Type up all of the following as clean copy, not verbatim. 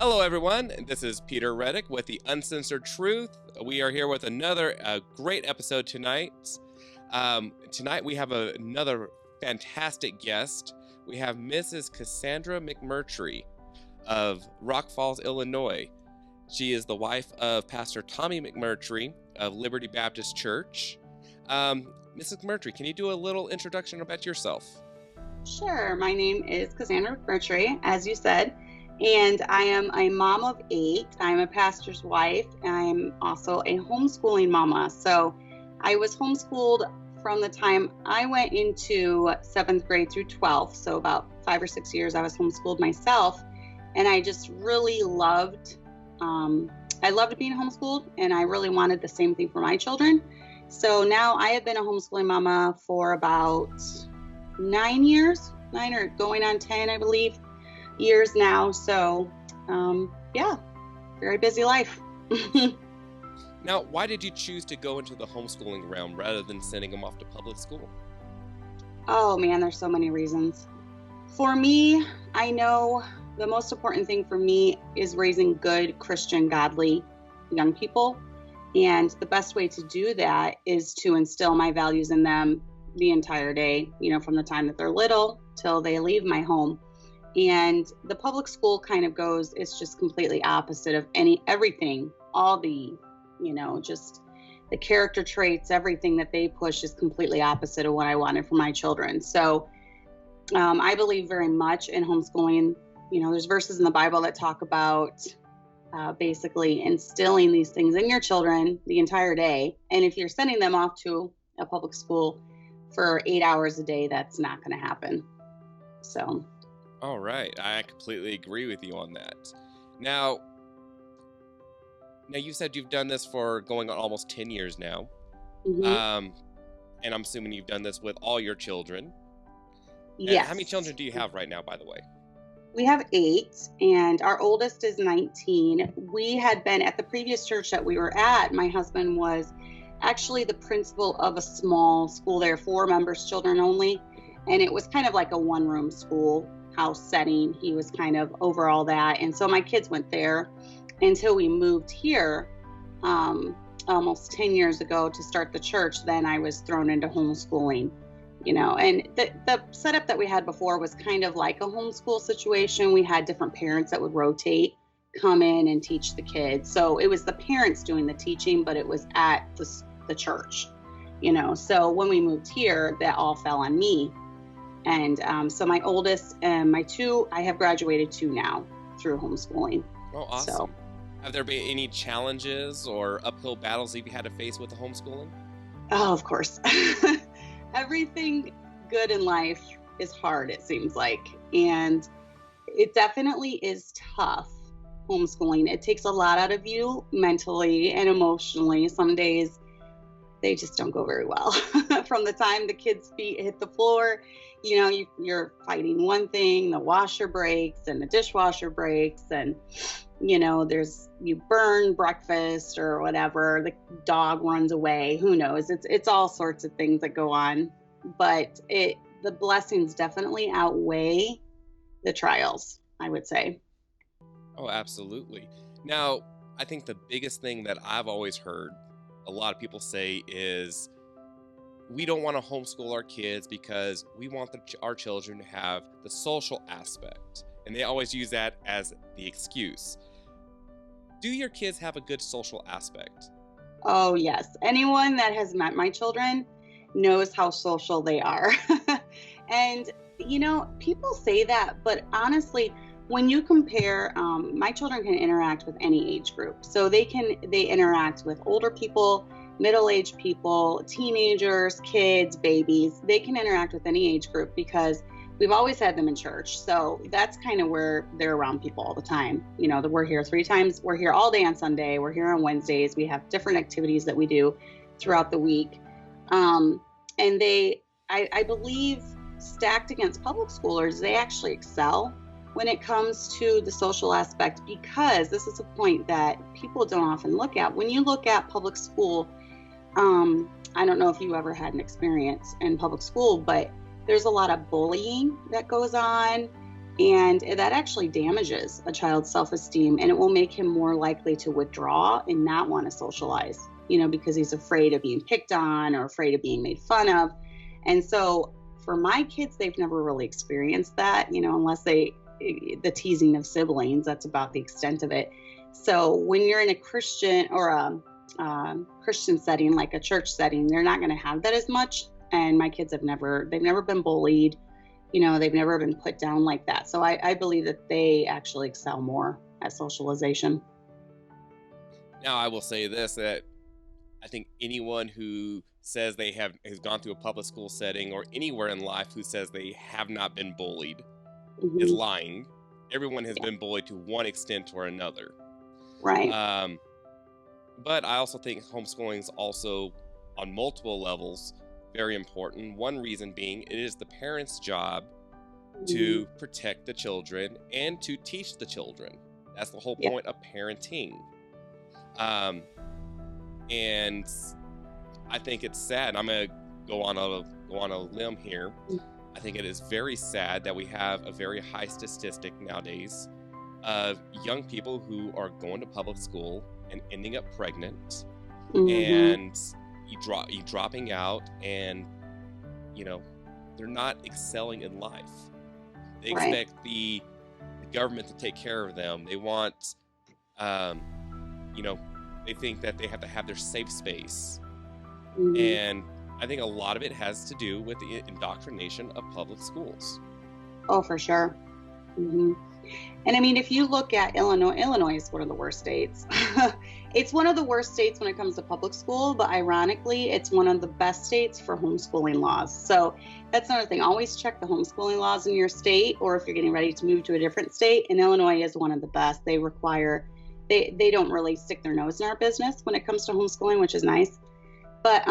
Hello, everyone. This is Peter Reddick with the Uncensored Truth. We are here with another great episode tonight. Tonight we have another fantastic guest. We have Mrs. Cassandra Mcmurtry of Rock Falls, Illinois. She is the wife of Pastor Tommy Mcmurtry of Liberty Baptist Church. Mrs. Mcmurtry, can you do a little introduction about yourself? Sure. My name is Cassandra Mcmurtry, as you said, and I am a mom of 8. I'm a pastor's wife. I'm also a homeschooling mama. So I was homeschooled from the time I went into 7th grade through 12th. So about 5 or 6 years I was homeschooled myself. And I just really loved, I loved being homeschooled, and I really wanted the same thing for my children. So now I have been a homeschooling mama for about 9 years, 9 or going on 10, I believe, years now. So, very busy life. Now, why did you choose to go into the homeschooling realm rather than sending them off to public school? Oh man, there's so many reasons. For me, I know the most important thing for me is raising good Christian, godly young people. And the best way to do that is to instill my values in them the entire day, from the time that they're little till they leave my home. And the public school kind of it's just completely opposite of everything, all the, just the character traits, everything that they push is completely opposite of what I wanted for my children. So I believe very much in homeschooling. There's verses in the Bible that talk about basically instilling these things in your children the entire day. And if you're sending them off to a public school for 8 hours a day, that's not going to happen. So. All right. I completely agree with you on that. Now you said you've done this for going on almost 10 years now. Mm-hmm. And I'm assuming you've done this with all your children. Yes. How many children do you have right now, by the way? We have 8, and our oldest is 19. We had been at the previous church that we were at. My husband was actually the principal of a small school there, 4 members, children only. And it was kind of like a one-room schoolhouse setting. He was kind of over all that. And so my kids went there until we moved here almost 10 years ago to start the church. Then I was thrown into homeschooling. And the setup that we had before was kind of like a homeschool situation. We had different parents that would rotate, come in and teach the kids. So it was the parents doing the teaching, but it was at the church, So when we moved here, that all fell on me. And so my oldest and my 2, I have graduated 2 now through homeschooling. Oh, awesome. So, have there been any challenges or uphill battles you've had to face with the homeschooling? Oh, of course. Everything good in life is hard, it seems like. And it definitely is tough, homeschooling. It takes a lot out of you mentally and emotionally. Some days they just don't go very well. From the time the kids' feet hit the floor, you're fighting one thing, the washer breaks and the dishwasher breaks, and you burn breakfast or whatever, the dog runs away, who knows, it's all sorts of things that go on, but the blessings definitely outweigh the trials, I would say. Oh, absolutely. Now, I think the biggest thing that I've always heard a lot of people say is we don't want to homeschool our kids because we want our children to have the social aspect, and they always use that as the excuse. Do your kids have a good social aspect? Oh, yes. Anyone that has met my children knows how social they are. And, people say that, but honestly, when you compare, my children can interact with any age group. So they interact with older people, middle-aged people, teenagers, kids, babies. They can interact with any age group because we've always had them in church. So that's kind of where they're around people all the time. That we're here 3 times. We're here all day on Sunday. We're here on Wednesdays. We have different activities that we do throughout the week. And I believe, stacked against public schoolers, they actually excel when it comes to the social aspect, because this is a point that people don't often look at. When you look at public school, I don't know if you ever had an experience in public school, but there's a lot of bullying that goes on. And that actually damages a child's self-esteem, and it will make him more likely to withdraw and not want to socialize, because he's afraid of being picked on or afraid of being made fun of. And so for my kids, they've never really experienced that, unless the teasing of siblings, that's about the extent of it. So when you're in a Christian or a Christian setting, like a church setting, they're not going to have that as much. And my kids they've never been bullied. They've never been put down like that. So I believe that they actually excel more at socialization. Now, I will say this, that I think anyone who says has gone through a public school setting or anywhere in life who says they have not been bullied is lying. Everyone has been bullied to one extent or another. Right. But I also think homeschooling is also, on multiple levels, very important. One reason being, it is the parents' job to protect the children and to teach the children. That's the whole point of parenting. And I think it's sad. I'm gonna go on a limb here. I think it is very sad that we have a very high statistic nowadays of young people who are going to public school and ending up pregnant, and you dropping out, and they're not excelling in life. They expect the government to take care of them. They want, they think that they have to have their safe space. And I think a lot of it has to do with the indoctrination of public schools. Oh, for sure. And I mean, if you look at Illinois is one of the worst states. It's one of the worst states when it comes to public school, but ironically, it's one of the best states for homeschooling laws. So that's another thing. Always check the homeschooling laws in your state, or if you're getting ready to move to a different state. And Illinois is one of the best. They don't really stick their nose in our business when it comes to homeschooling, which is nice. But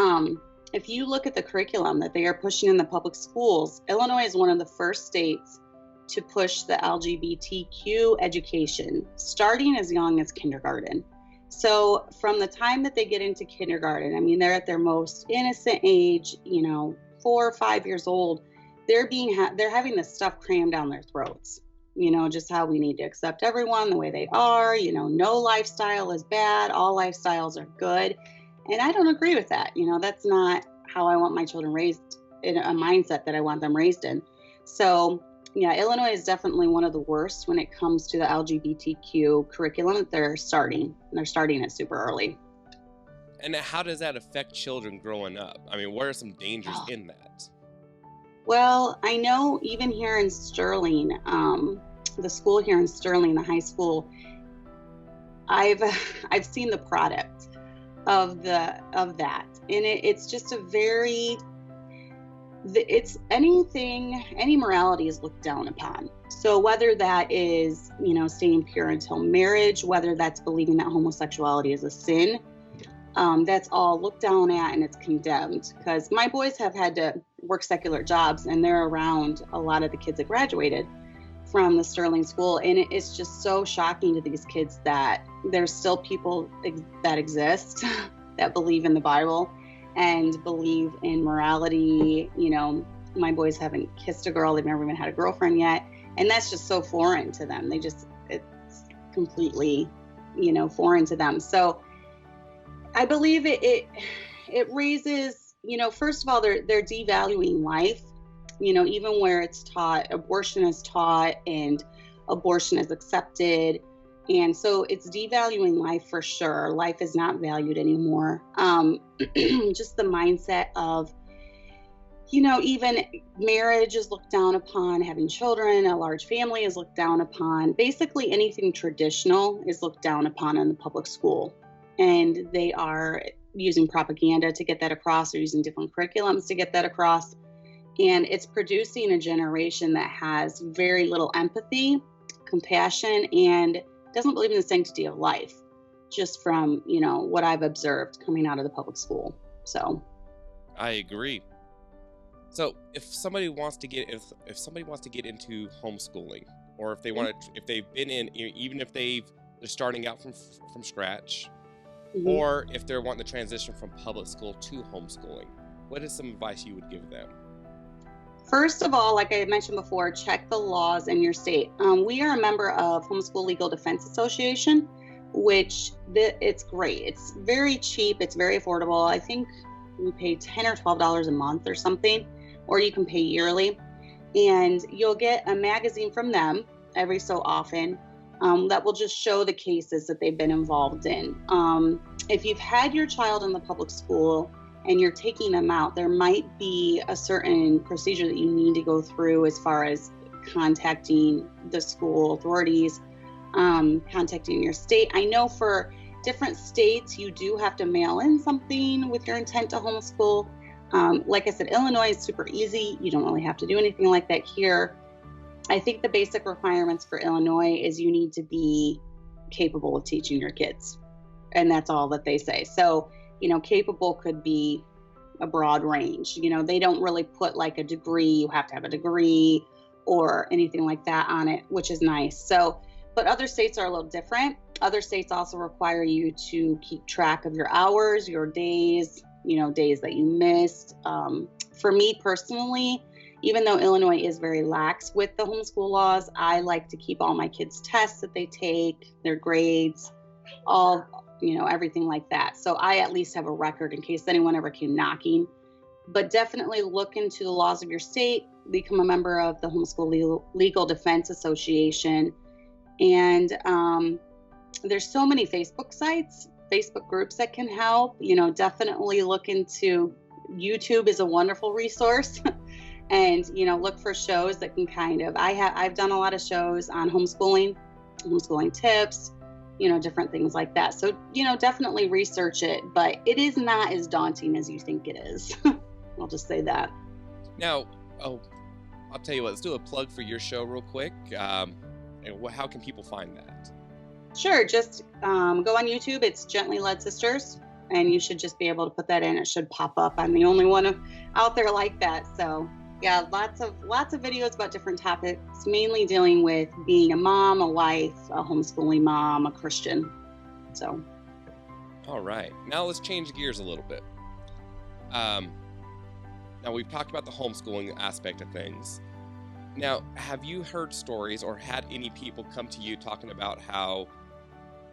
if you look at the curriculum that they are pushing in the public schools, Illinois is one of the first states to push the LGBTQ education, starting as young as kindergarten. So from the time that they get into kindergarten, I mean, they're at their most innocent age, 4 or 5 years old, they're having this stuff crammed down their throats, just how we need to accept everyone the way they are, no lifestyle is bad, all lifestyles are good. And I don't agree with that. That's not how I want my children raised, in a mindset that I want them raised in. So yeah, Illinois is definitely one of the worst when it comes to the LGBTQ curriculum that they're starting. They're starting it super early. And how does that affect children growing up? I mean, what are some dangers in that? Well, I know even here in Sterling, the school here in Sterling, the high school, I've seen the product of that, and it's just any morality is looked down upon. So whether that is, staying pure until marriage, whether that's believing that homosexuality is a sin, that's all looked down at and it's condemned. Because my boys have had to work secular jobs, and they're around a lot of the kids that graduated from the Sterling School, and it's just so shocking to these kids that there's still people that exist that believe in the Bible and believe in morality. My boys haven't kissed a girl. They've never even had a girlfriend yet. And that's just so foreign to them. It's completely, foreign to them. So I believe it raises, first of all, they're devaluing life, even where it's taught, abortion is taught and abortion is accepted. And so it's devaluing life for sure. Life is not valued anymore. Just the mindset of, even marriage is looked down upon, having children, a large family is looked down upon. Basically anything traditional is looked down upon in the public school. And they are using propaganda to get that across, or using different curriculums to get that across. And it's producing a generation that has very little empathy, compassion, and doesn't believe in the sanctity of life, just from, what I've observed coming out of the public school. So I agree. So if somebody wants to get into homeschooling, or if they want to, if they've been in, even if they're starting out from scratch, or if they're wanting to transition from public school to homeschooling, what is some advice you would give them? First of all, like I mentioned before, check the laws in your state. We are a member of Homeschool Legal Defense Association, which it's great. It's very cheap. It's very affordable. I think we pay $10 or $12 a month or something, or you can pay yearly. And you'll get a magazine from them every so often that will just show the cases that they've been involved in. If you've had your child in the public school and you're taking them out, there might be a certain procedure that you need to go through as far as contacting the school authorities, contacting your state. I know for different states, you do have to mail in something with your intent to homeschool. Like I said, Illinois is super easy. You don't really have to do anything like that here. I think the basic requirements for Illinois is you need to be capable of teaching your kids. And that's all that they say. So, capable could be a broad range. They don't really put like a degree, you have to have a degree or anything like that on it, which is nice. So, but other states are a little different. Other states also require you to keep track of your hours, your days, days that you missed. For me personally, even though Illinois is very lax with the homeschool laws, I like to keep all my kids' tests that they take, their grades, all, everything like that. So I at least have a record in case anyone ever came knocking. But definitely look into the laws of your state, become a member of the Homeschool Legal Defense Association. And there's so many Facebook sites, Facebook groups that can help. Definitely look into YouTube is a wonderful resource. And, look for shows that can I've done a lot of shows on homeschooling tips, different things like that. So, definitely research it, but it is not as daunting as you think it is. I'll just say that. Now, I'll tell you what, let's do a plug for your show real quick. And how can people find that? Sure. Just go on YouTube. It's Gently Led Sisters, and you should just be able to put that in. It should pop up. I'm the only one out there like that. So yeah, lots of videos about different topics, mainly dealing with being a mom, a wife, a homeschooling mom, a Christian. So. All right. Now let's change gears a little bit. Now we've talked about the homeschooling aspect of things. Now, have you heard stories or had any people come to you talking about how,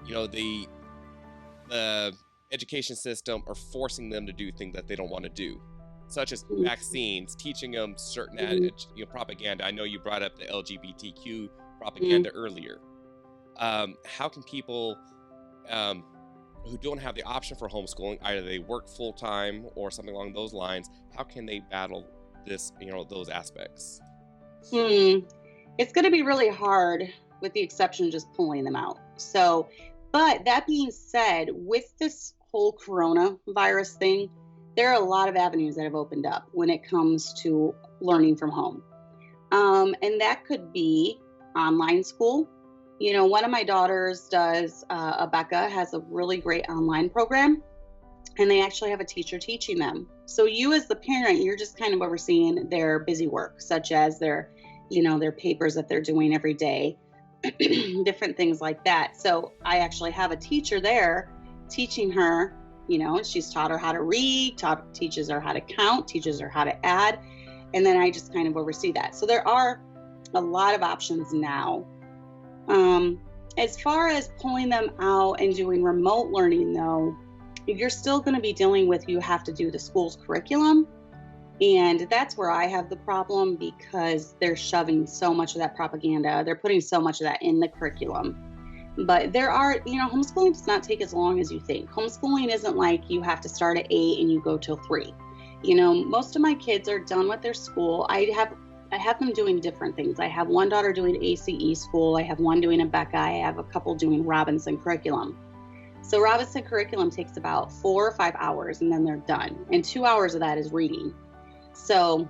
the education system are forcing them to do things that they don't want to do, such as vaccines, teaching them certain propaganda? I know you brought up the LGBTQ propaganda earlier. How can people who don't have the option for homeschooling, either they work full-time or something along those lines, how can they battle this, those aspects? It's going to be really hard, with the exception of just pulling them out. So, but that being said, with this whole coronavirus thing, there are a lot of avenues that have opened up when it comes to learning from home. And that could be online school. One of my daughters does, Becca has a really great online program, and they actually have a teacher teaching them. So you as the parent, you're just kind of overseeing their busy work, such as their papers that they're doing every day, different things like that. So I actually have a teacher there teaching her, she's taught her how to read, teaches her how to count, teaches her how to add, and then I just kind of oversee that. So there are a lot of options now. As far as pulling them out and doing remote learning, though, you're still going to be dealing with, you have to do the school's curriculum. And that's where I have the problem, because they're shoving so much of that propaganda. They're putting so much of that in the curriculum. But there are, homeschooling does not take as long as you think. Homeschooling isn't like you have to start at 8 and you go till 3. Most of my kids are done with their school. I have them doing different things. I have one daughter doing ACE school. I have one doing a Becca. I have a couple doing Robinson curriculum. So Robinson curriculum takes about 4 or 5 hours, and then they're done. And 2 hours of that is reading. So,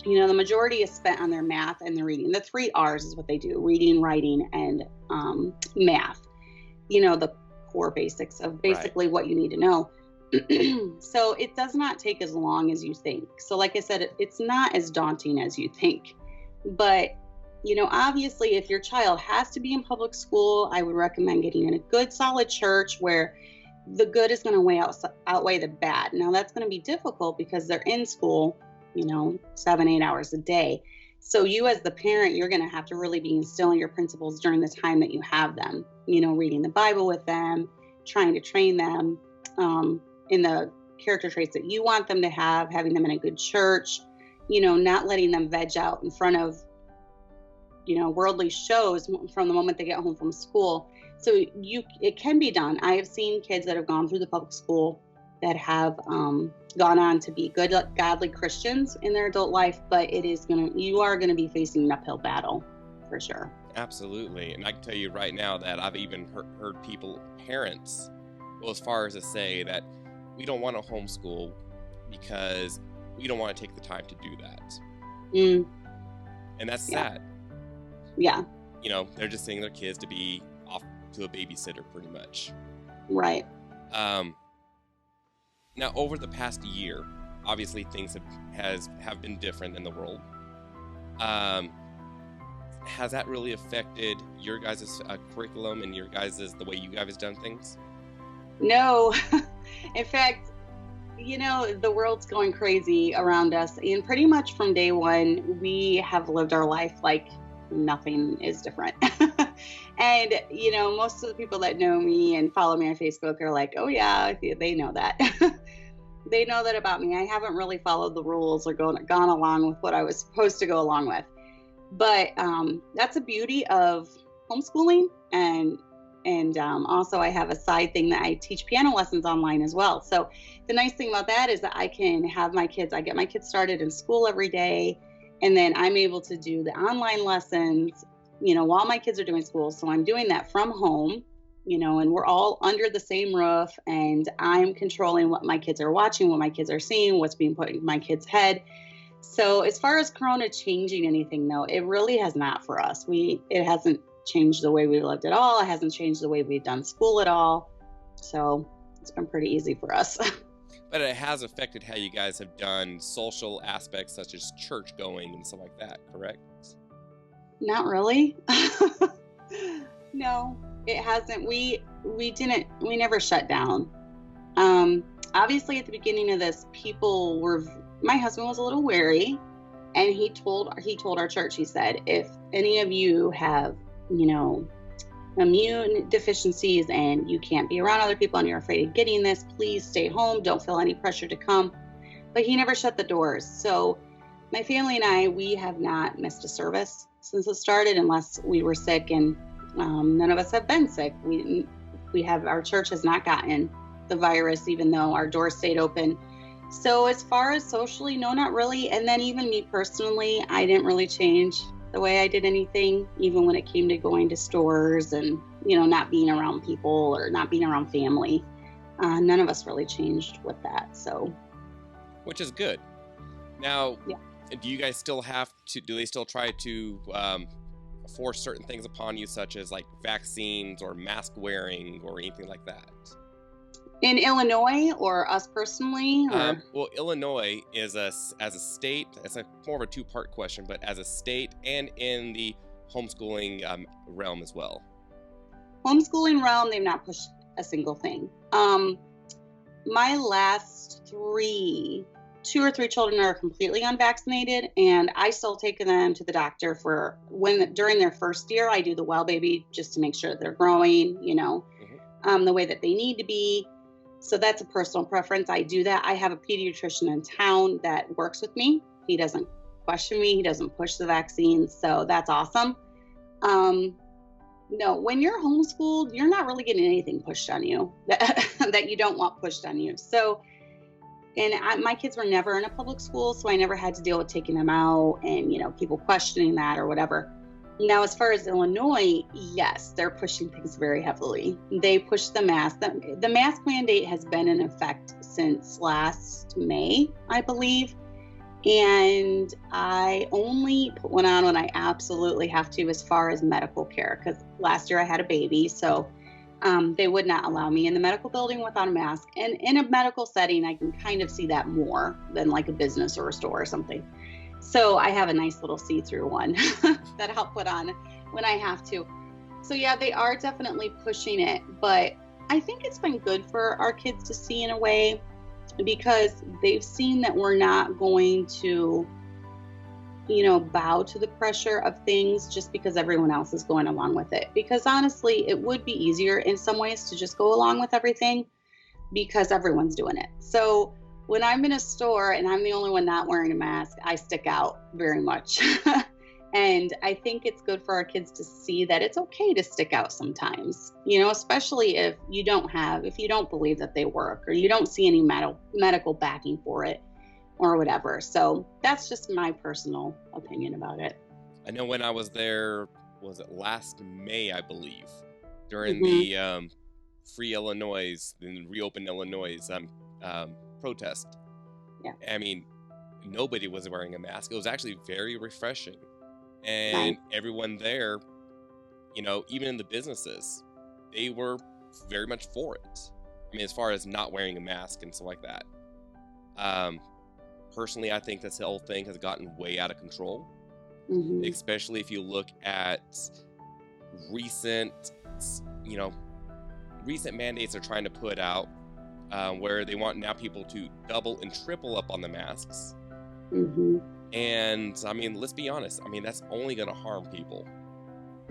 the majority is spent on their math and their reading. The 3 R's is what they do: reading, writing, and math. The core basics of basically what you need to know. So it does not take as long as you think. So like I said, it's not as daunting as you think. But, obviously, if your child has to be in public school, I would recommend getting in a good, solid church where the good is going to outweigh the bad. Now, that's going to be difficult because they're in school 7-8 hours a day. So you as the parent, you're going to have to really be instilling your principles during the time that you have them, reading the Bible with them, trying to train them in the character traits that you want them to have, having them in a good church, not letting them veg out in front of, worldly shows from the moment they get home from school. So it can be done. I have seen kids that have gone through the public school that have gone on to be good, godly Christians in their adult life, but you are going to be facing an uphill battle for sure. Absolutely. And I can tell you right now that I've even heard parents go as far as to say that we don't want to homeschool because we don't want to take the time to do that. And that's sad. Yeah. They're just sending their kids to be off to a babysitter pretty much. Right. Now, over the past year, obviously things have been different in the world. Has that really affected your guys' curriculum and the way you guys have done things? No. In fact, the world's going crazy around us. And pretty much from day one, we have lived our life like nothing is different. And, most of the people that know me and follow me on Facebook are like, oh yeah, they know that. They know that about me. I haven't really followed the rules or gone along with what I was supposed to go along with. But that's a beauty of homeschooling. And also I have a side thing that I teach piano lessons online as well. So the nice thing about that is that I can have I get my kids started in school every day. And then I'm able to do the online lessons, while my kids are doing school. So I'm doing that from home, and we're all under the same roof, and I'm controlling what my kids are watching, what my kids are seeing, what's being put in my kids' head. So as far as Corona changing anything, though, it really has not for us. It hasn't changed the way we lived at all. It hasn't changed the way we've done school at all. So it's been pretty easy for us. But it has affected how you guys have done social aspects such as church going and stuff like that, correct? Not really. No, it hasn't. We never shut down. Obviously at the beginning of this, my husband was a little wary, and he told our church, he said, if any of you have, immune deficiencies and you can't be around other people and you're afraid of getting this, please stay home. Don't feel any pressure to come. But he never shut the doors. So my family and we have not missed a service since it started, unless we were sick, and none of us have been sick. Our church has not gotten the virus, even though our doors stayed open. So as far as socially, no, not really. And then even me personally, I didn't really change the way I did anything, even when it came to going to stores and, not being around people or not being around family. None of us really changed with that. So, which is good. Now, do you guys do they still try to force certain things upon you, such as like vaccines or mask wearing or anything like that? In Illinois or us personally? Or? Well, Illinois is as a state, it's more of a two-part question, but as a state and in the homeschooling realm as well. Homeschooling realm, they've not pushed a single thing. My last 2 or 3 children are completely unvaccinated, and I still take them to the doctor during their first year. I do the well baby just to make sure that they're growing, the way that they need to be. So that's a personal preference. I do that. I have a pediatrician in town that works with me. He doesn't question me. He doesn't push the vaccines. So that's awesome. No, when you're homeschooled, you're not really getting anything pushed on you that you don't want pushed on you. So, my kids were never in a public school, so I never had to deal with taking them out and, people questioning that or whatever. Now, as far as Illinois, yes, they're pushing things very heavily. They push the mask. The mask mandate has been in effect since last May, I believe. And I only put one on when I absolutely have to, as far as medical care, because last year I had a baby. So they would not allow me in the medical building without a mask. And in a medical setting, I can kind of see that more than like a business or a store or something. So I have a nice little see-through one that I'll put on when I have to. So yeah, they are definitely pushing it, but I think it's been good for our kids to see in a way. because they've seen that we're not going to, bow to the pressure of things just because everyone else is going along with it. Because honestly, it would be easier in some ways to just go along with everything because everyone's doing it. So when I'm in a store and I'm the only one not wearing a mask, I stick out very much. And I think it's good for our kids to see that it's okay to stick out sometimes, especially if you don't believe that they work, or you don't see any medical backing for it or whatever. So that's just my personal opinion about it. I know when I was there, was it last May, I believe, during Mm-hmm. the Free Illinois, and Reopen Illinois protest. Yeah. I mean, nobody was wearing a mask. It was actually very refreshing. And Nice. everyone there, even in the businesses, they were very much for it. I mean, as far as not wearing a mask and stuff like that. Personally, I think this whole thing has gotten way out of control, Mm-hmm. especially if you look at recent, recent mandates they're trying to put out, where they want now people to double and triple up on the masks. Mm-hmm. And I mean, let's be honest. I mean, that's only going to harm people.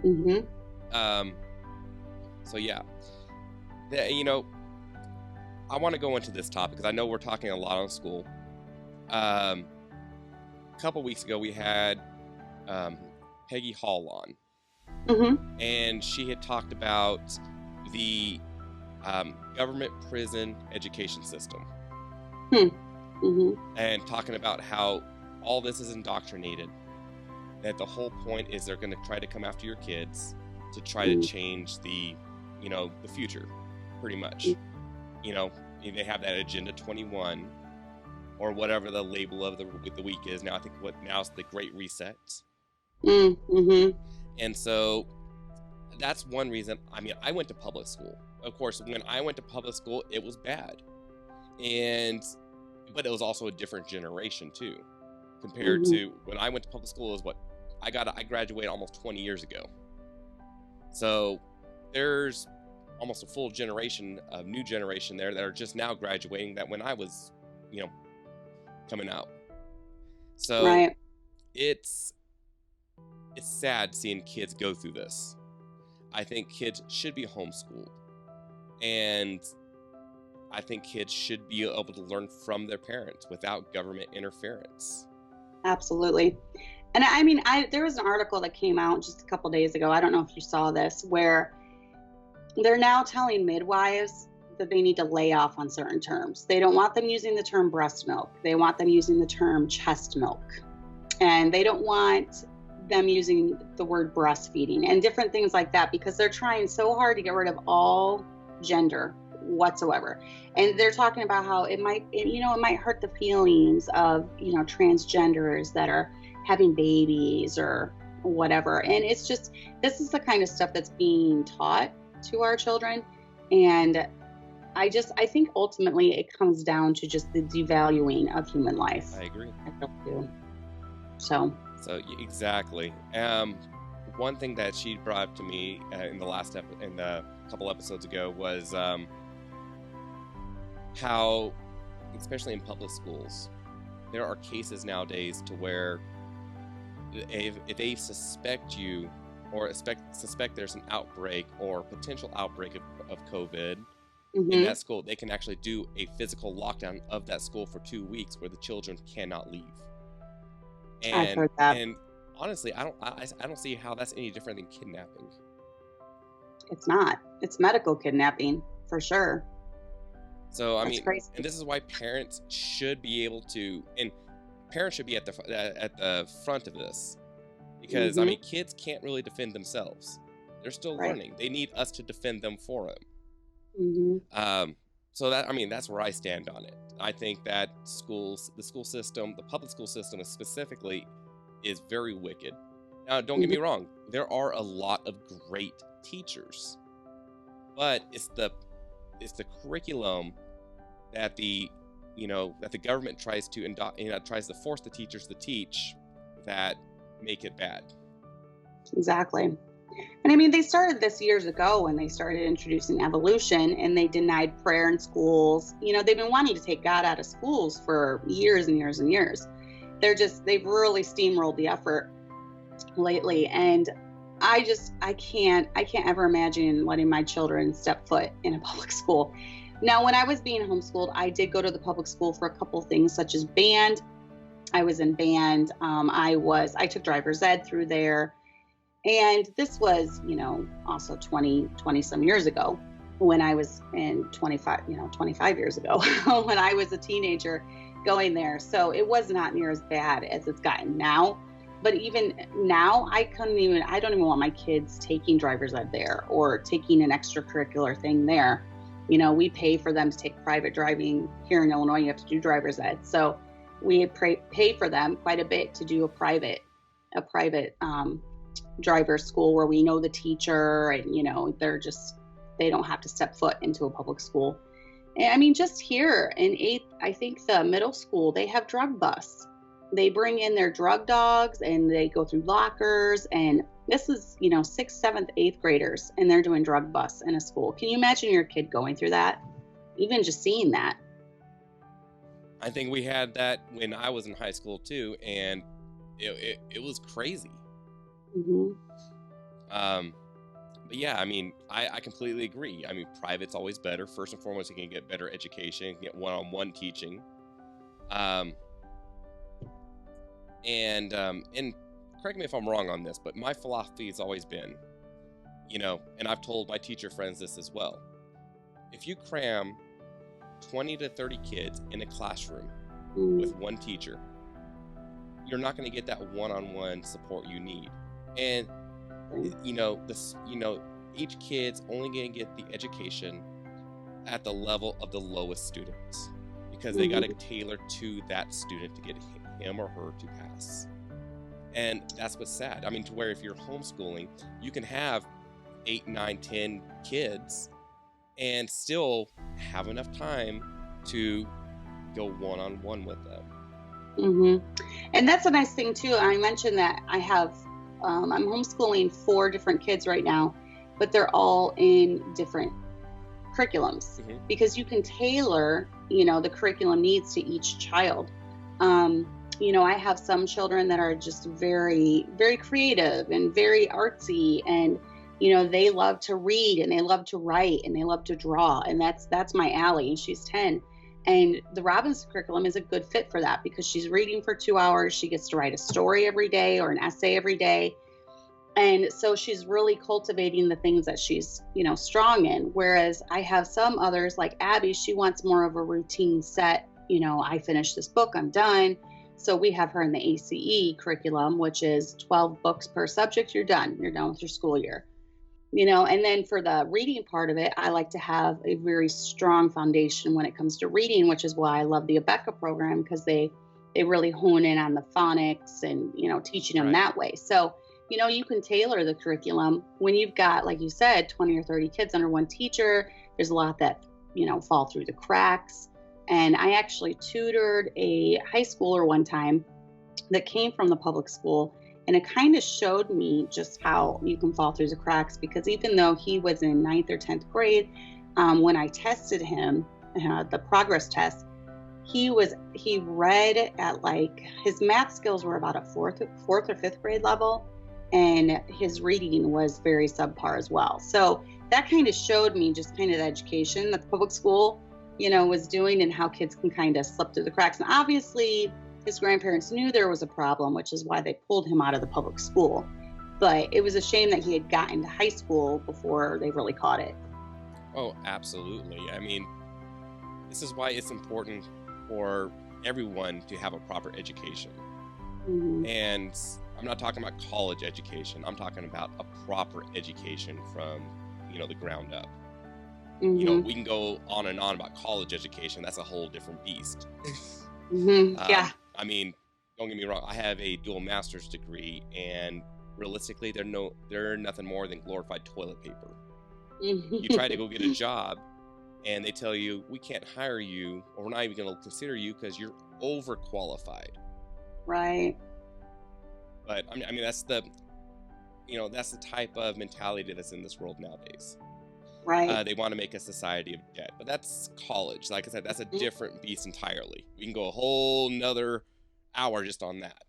Mm-hmm. So yeah, I want to go into this topic because I know we're talking a lot on school. A couple weeks ago, we had Peggy Hall on, Mm-hmm. and she had talked about the government prison education system, Mm-hmm. and talking about how all this is indoctrinated, that the whole point is they're going to try to come after your kids to try to change the future, pretty much. They have that Agenda 21, or whatever the label of the week is now. I think now is the Great Reset. Mm-hmm. And so that's one reason. I mean, I went to public school. Of course, when I went to public school, it was bad, but it was also a different generation too, compared to when I went to public school. Is what I graduated almost 20 years ago. So there's almost a full generation of new generation there that are just now graduating, that when I was, coming out. So Right. it's sad seeing kids go through this. I think kids should be homeschooled, and I think kids should be able to learn from their parents without government interference. Absolutely. And I mean, there was an article that came out just a couple days ago. I don't know if you saw this, where they're now telling midwives that they need to lay off on certain terms. They don't want them using the term breast milk. They want them using the term chest milk. And they don't want them using the word breastfeeding and different things like that, because they're trying so hard to get rid of all gender whatsoever. And they're talking about how it might hurt the feelings of, transgenders that are having babies or whatever. And it's just, this is the kind of stuff that's being taught to our children. And I think ultimately it comes down to just the devaluing of human life. I agree. I really do. So exactly. One thing that she brought up to me in the couple episodes ago was how, especially in public schools, there are cases nowadays to where if they suspect you, or suspect there's an outbreak or potential outbreak of COVID in that school, they can actually do a physical lockdown of that school for 2 weeks where the children cannot leave. And, I've heard that. And honestly, I don't see how that's any different than kidnapping. It's not. It's medical kidnapping for sure. So That's crazy. and this is why parents should be able to, and parents should be at the front of this, because I mean, kids can't really defend themselves. They're still learning. They need us to defend them for them. So that's where I stand on it. I think that the school system, the public school system specifically, is very wicked. Now, don't get me wrong, there are a lot of great teachers, but it's the curriculum that the government tries to force the teachers to teach that make it bad. Exactly. And I mean, they started this years ago when they started introducing evolution, and they denied prayer in schools. They've been wanting to take God out of schools for years and years and years. They've really steamrolled the effort lately. And I can't ever imagine letting my children step foot in a public school. Now, when I was being homeschooled, I did go to the public school for a couple of things, such as band. I was in band. I took driver's ed through there. And this was, also 20 some years ago, when I was in 25 years ago, when I was a teenager going there. So it was not near as bad as it's gotten now. But even now, I don't even want my kids taking driver's ed there or taking an extracurricular thing there. We pay for them to take private driving. Here in Illinois, you have to do driver's ed. So we pay for them quite a bit to do a private driver school where we know the teacher, and they don't have to step foot into a public school. And I mean, just here in 8th, I think the middle school, they have drug busts. They bring in their drug dogs and they go through lockers, and this is 6th, 7th, 8th graders, and they're doing drug busts in a school. Can you imagine your kid going through that? Even just seeing that. I think we had that when I was in high school too, and it was crazy. Mm-hmm. But yeah, I mean, I completely agree. I mean, private's always better. First and foremost, you can get better education, you can get one-on-one teaching. And correct me if I'm wrong on this, but my philosophy has always been, and I've told my teacher friends this as well. If you cram 20 to 30 kids in a classroom with one teacher, you're not going to get that one-on-one support you need. And each kid's only going to get the education at the level of the lowest students, because they got to tailor to that student to get him or her to pass. And that's what's sad. I mean, to where if you're homeschooling, you can have 8, 9, 10 kids and still have enough time to go one-on-one with them. And that's a nice thing too. I mentioned that I have I'm homeschooling 4 different kids right now, but they're all in different curriculums, because you can tailor the curriculum needs to each child. I have some children that are just very, very creative and very artsy, and they love to read and they love to write and they love to draw, and that's my Allie, and she's 10. And the Robinson curriculum is a good fit for that, because she's reading for 2 hours. She gets to write a story every day or an essay every day. And so she's really cultivating the things that she's, strong in. Whereas I have some others like Abby, she wants more of a routine set. I finished this book, I'm done. So we have her in the ACE curriculum, which is 12 books per subject. You're done with your school year. And then for the reading part of it, I like to have a very strong foundation when it comes to reading, which is why I love the Abeka program, because they really hone in on the phonics and, teaching them that way. So, you can tailor the curriculum when you've got, like you said, 20 or 30 kids under one teacher. There's a lot that, fall through the cracks. And I actually tutored a high schooler one time that came from the public school. And it kind of showed me just how you can fall through the cracks, because even though he was in 9th or 10th grade, when I tested him, the progress test, he read at his math skills were about a fourth or 5th grade level, and his reading was very subpar as well. So that kind of showed me just kind of the education that the public school, was doing, and how kids can kind of slip through the cracks. And obviously, his grandparents knew there was a problem, which is why they pulled him out of the public school. But it was a shame that he had gotten to high school before they really caught it. Oh, absolutely. I mean, this is why it's important for everyone to have a proper education. And I'm not talking about college education. I'm talking about a proper education from, the ground up. We can go on and on about college education. That's a whole different beast. Yeah. I mean, don't get me wrong. I have a dual master's degree, and realistically, they're nothing more than glorified toilet paper. You try to go get a job, and they tell you, we can't hire you, or we're not even going to consider you because you're overqualified. Right. But I mean, that's the type of mentality that's in this world nowadays. Right. They want to make a society of debt, but that's college. Like I said, that's a different beast entirely. We can go a whole nother hour just on that.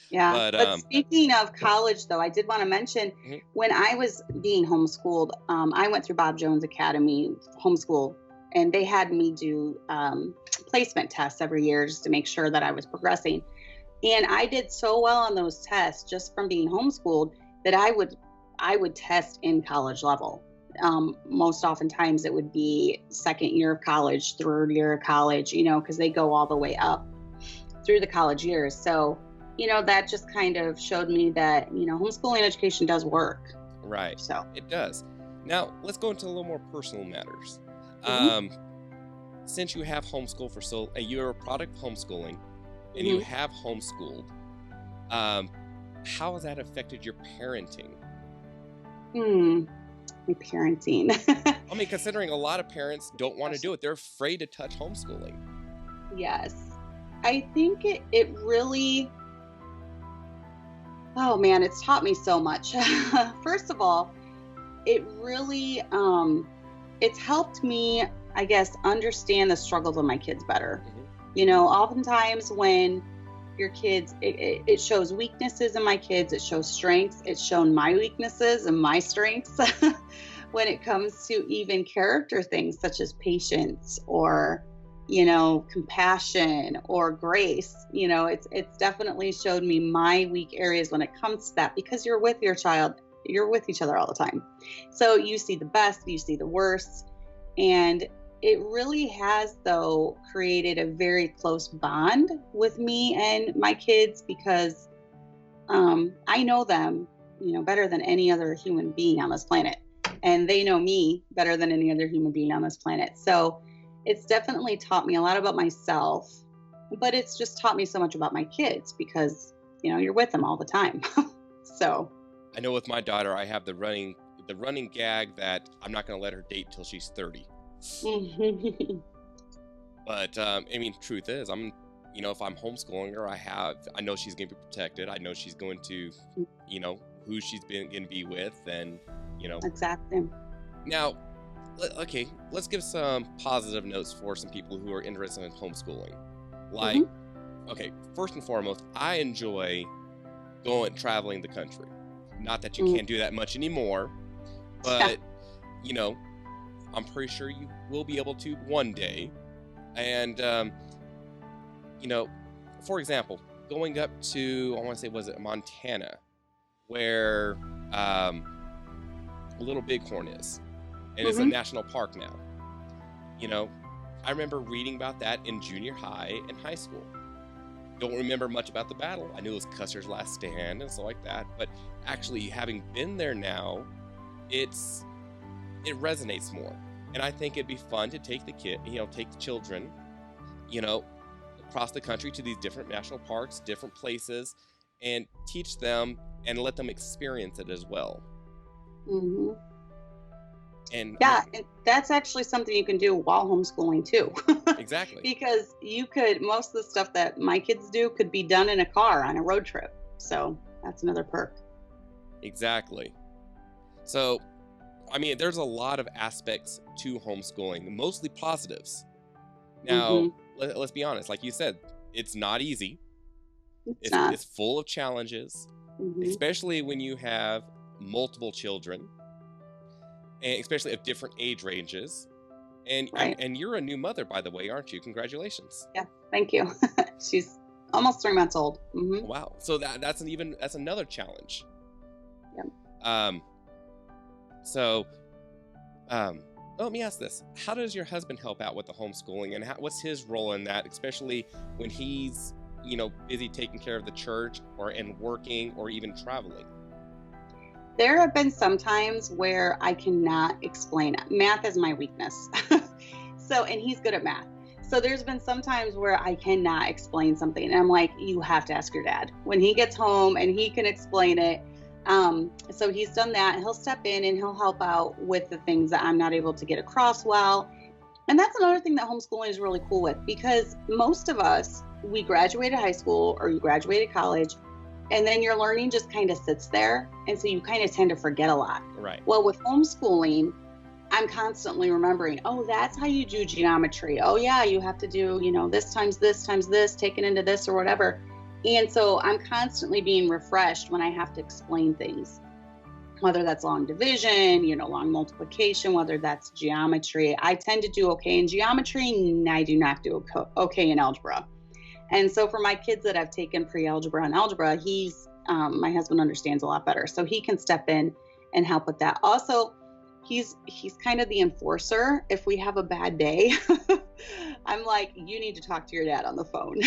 Yeah. But Speaking of college, though, I did want to mention mhm. when I was being homeschooled, I went through Bob Jones Academy homeschool, and they had me do placement tests every year just to make sure that I was progressing. And I did so well on those tests just from being homeschooled that I would test in college level. Most oftentimes it would be second year of college, third year of college, because they go all the way up through the college years. So, that just kind of showed me that, homeschooling education does work. Right. So It does. Now, let's go into a little more personal matters. mhm. Since you have homeschooled you're a product of homeschooling, and you have homeschooled, how has that affected your parenting? My parenting. I mean, considering a lot of parents don't want to do it, they're afraid to touch homeschooling. Yes. I think it really, oh man, it's taught me so much. First of all, it really, it's helped me, I guess, understand the struggles of my kids better. Oftentimes when your kids, it shows weaknesses in my kids, it shows strengths, it's shown my weaknesses and my strengths when it comes to even character things such as patience or, compassion or grace. It's definitely showed me my weak areas when it comes to that, because you're with your child, you're with each other all the time. So you see the best, you see the worst. And it really has, though, created a very close bond with me and my kids, because I know them, better than any other human being on this planet. And they know me better than any other human being on this planet. So it's definitely taught me a lot about myself, but it's just taught me so much about my kids because, you're with them all the time. So I know with my daughter, I have the running gag that I'm not going to let her date till she's 30. But I mean, truth is, if I'm homeschooling her, I know she's going to be protected. I know she's going to, who she's going to be with, and Exactly. Now, okay, let's give some positive notes for some people who are interested in homeschooling. Like, okay, first and foremost, I enjoy traveling the country. Not that you can't do that much anymore, but I'm pretty sure you will be able to one day. And for example, going up to, I want to say, was it Montana, where Little Bighorn is, and it's a national park now. I remember reading about that in junior high and high school. Don't remember much about the battle. I knew it was Custer's last stand and stuff like that, but actually having been there now, it resonates more. And I think it'd be fun to take take the children, across the country to these different national parks, different places, and teach them and let them experience it as well. And that's actually something you can do while homeschooling too. Exactly. Because most of the stuff that my kids do could be done in a car on a road trip. So that's another perk. Exactly. So, I mean, there's a lot of aspects to homeschooling, mostly positives. Now, let's be honest. Like you said, it's not easy. It's full of challenges, especially when you have multiple children, and especially of different age ranges. And and you're a new mother, by the way, aren't you? Congratulations. Yeah, thank you. She's almost 3 months old. Wow. So that's another challenge. Yep. Let me ask this: how does your husband help out with the homeschooling, and what's his role in that, especially when he's busy taking care of the church and working or even traveling? There have been some times where I cannot explain it. Math is my weakness. And he's good at math. So there's been some times where I cannot explain something. And I'm like, you have to ask your dad when he gets home and he can explain it. So he's done that. He'll step in and he'll help out with the things that I'm not able to get across well. And that's another thing that homeschooling is really cool with, because most of us, we graduated high school or you graduated college And then your learning just kind of sits there. And so you kind of tend to forget a lot. Right. Well, with homeschooling, I'm constantly remembering, oh, that's how you do geometry. Oh, yeah, you have to do, this times this, take it into this or whatever. And so I'm constantly being refreshed when I have to explain things, whether that's long division, long multiplication, whether that's geometry. I tend to do okay in geometry, and I do not do okay in algebra. And so for my kids that have taken pre-algebra and algebra, my husband understands a lot better. So he can step in and help with that. Also, he's kind of the enforcer. If we have a bad day, I'm like, you need to talk to your dad on the phone.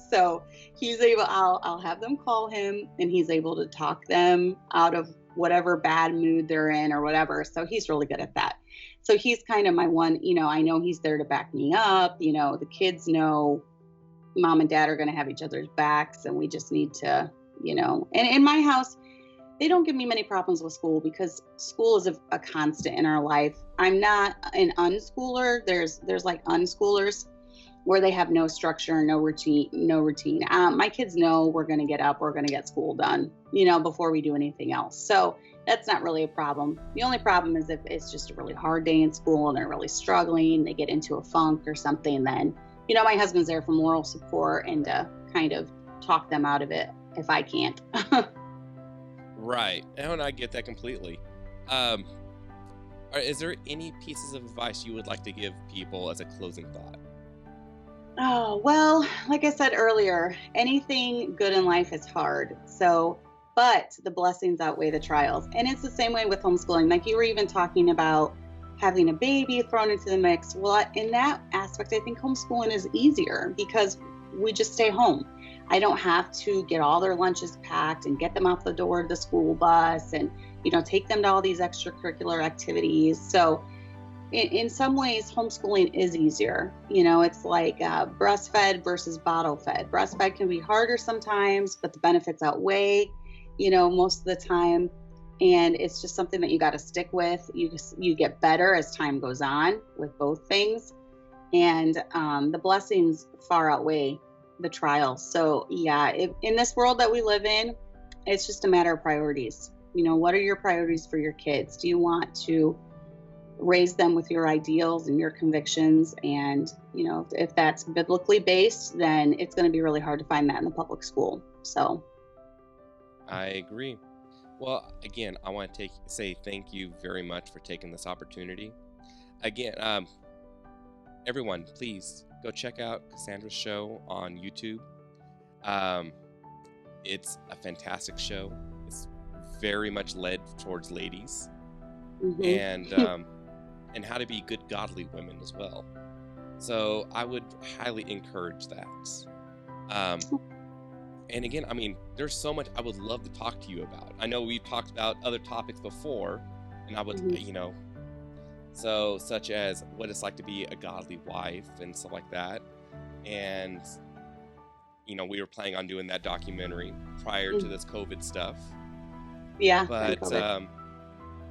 So I'll have them call him, and he's able to talk them out of whatever bad mood they're in or whatever. So he's really good at that. So he's kind of my one, I know he's there to back me up. The kids know mom and dad are going to have each other's backs, and we just need to, and in my house, they don't give me many problems with school because school is a constant in our life. I'm not an unschooler. There's like unschoolers where they have no structure, no routine. My kids know we're going to get up, we're going to get school done, before we do anything else. So that's not really a problem. The only problem is if it's just a really hard day in school and they're really struggling, they get into a funk or something, then, my husband's there for moral support and to kind of talk them out of it if I can't. Right. And I get that completely. Is there any pieces of advice you would like to give people as a closing thought? Oh, well, like I said earlier, anything good in life is hard. But the blessings outweigh the trials. And it's the same way with homeschooling. Like you were even talking about having a baby thrown into the mix. Well, in that aspect, I think homeschooling is easier because we just stay home. I don't have to get all their lunches packed and get them out the door of the school bus and, take them to all these extracurricular activities. So in some ways, homeschooling is easier. It's like breastfed versus bottle fed. Breastfed can be harder sometimes, but the benefits outweigh, most of the time. And it's just something that you got to stick with. You get better as time goes on with both things. And the blessings far outweigh the trials. So yeah, in this world that we live in, it's just a matter of priorities. What are your priorities for your kids? Do you want to raise them with your ideals and your convictions? And, if that's biblically based, then it's going to be really hard to find that in the public school. So I agree. Well, again, I want to say thank you very much for taking this opportunity. Again, everyone, please go check out Cassandra's show on YouTube. It's a fantastic show. It's very much led towards ladies and how to be good, godly women as well. So I would highly encourage that. And again, there's so much I would love to talk to you about. I know we've talked about other topics before, and I would, so such as what it's like to be a godly wife and stuff like that. And, we were planning on doing that documentary prior to this COVID stuff. Yeah. But,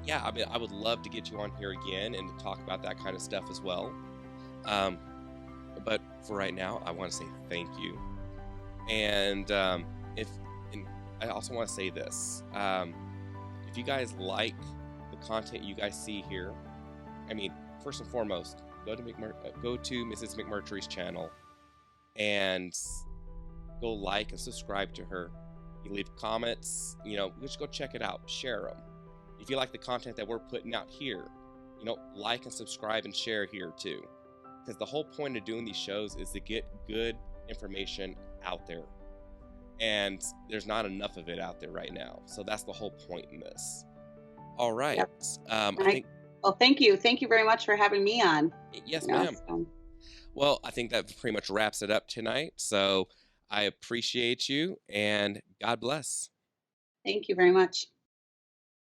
yeah, I would love to get you on here again and to talk about that kind of stuff as well. But for right now, I want to say thank you. And I also want to say this, if you guys like the content you guys see here, first and foremost, go to Mrs. McMurtry's channel and go like and subscribe to her. You leave comments, just go check it out, share them. If you like the content that we're putting out here, like and subscribe and share here too. Because the whole point of doing these shows is to get good information out there. And there's not enough of it out there right now. So that's the whole point in this. All right. Yep. I think. Well, thank you. Thank you very much for having me on. Yes, ma'am. Well, I think that pretty much wraps it up tonight. So I appreciate you and God bless. Thank you very much.